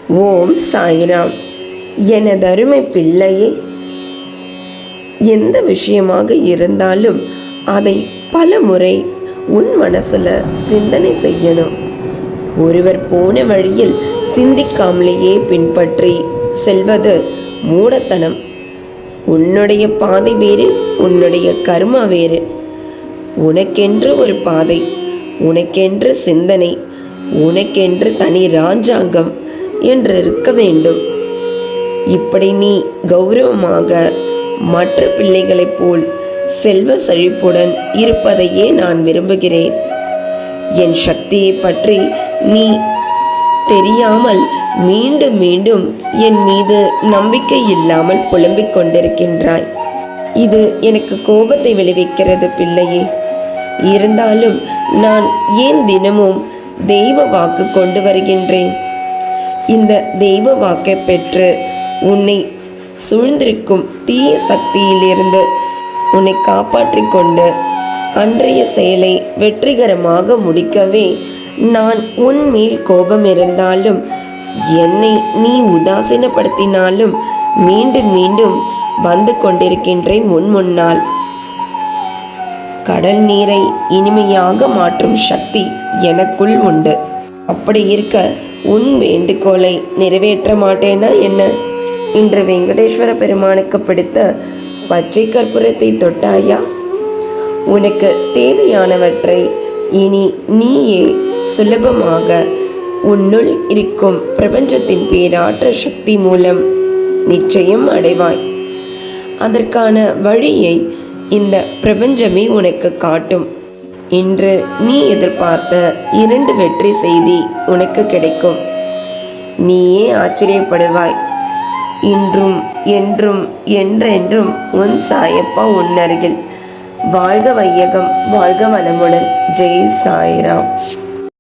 ஓம் சாய்ராம். எனதருமை பிள்ளையே, எந்த விஷயமாக இருந்தாலும் அதை பல முறை உன் மனசுல சிந்தனை செய்யணும். ஒருவர் போன வழியில் சிந்திக்காமலேயே பின்பற்றி செல்வது மூடத்தனம். உன்னுடைய பாதை வேறு, உன்னுடைய கர்மா வேறு. உனக்கென்று ஒரு பாதை, உனக்கென்று சிந்தனை, உனக்கென்று தனி ராஜாங்கம் என்று இருக்க வேண்டும். இப்படி நீ கௌரவமாக மற்ற பிள்ளைகளைப் போல் செல்வ செழிப்புடன் இருப்பதையே நான் விரும்புகிறேன். என் சக்தியை பற்றி நீ தெரியாமல் மீண்டும் மீண்டும் என் மீது நம்பிக்கை இல்லாமல் புலம்பிக் கொண்டிருக்கின்றாய். இது எனக்கு கோபத்தை விளைவிக்கிறது பிள்ளையே. இருந்தாலும் நான் ஏன் தினமும் தெய்வ வாக்கு கொண்டு வருகின்றேன். இந்த தெய்வ வாக்கை பெற்று உன்னை சூழ்ந்திருக்கும் தீய சக்தியிலிருந்து உன்னை காப்பாற்றி கொண்டு அன்றைய செயலை வெற்றிகரமாக முடிக்கவே நான் உன் மேல் கோபம் இருந்தாலும், என்னை நீ உதாசீனப்படுத்தினாலும் மீண்டும் மீண்டும் வந்து கொண்டிருக்கின்றேன் உன் முன்னால். கடல் நீரை இனிமையாக மாற்றும் சக்தி எனக்குள் உண்டு. அப்படி இருக்க உன் வேண்டுகோளை நிறைவேற்ற மாட்டேனா என்ன? இன்று வெங்கடேஸ்வர பெருமானுக்கு பிடித்த பச்சை கற்பூரத்தை தொட்டாயா? உனக்கு தேவையானவற்றை இனி நீயே சுலபமாக உன்னுள் இருக்கும் பிரபஞ்சத்தின் பேராற்ற சக்தி மூலம் நிச்சயம் அடைவாய். அதற்கான வழியை இந்த பிரபஞ்சமே உனக்கு காட்டும். இன்று நீ எதிர்பார்த்த 2 வெற்றி செய்தி உனக்கு கிடைக்கும். நீயே ஆச்சரியப்படுவாய். இன்றும் என்றும் என்றென்றும் உன் சாயப்பா உன் அருகில். வாழ்க வையகம், வாழ்க வளமுடன். ஜெய் சாய்ராம்.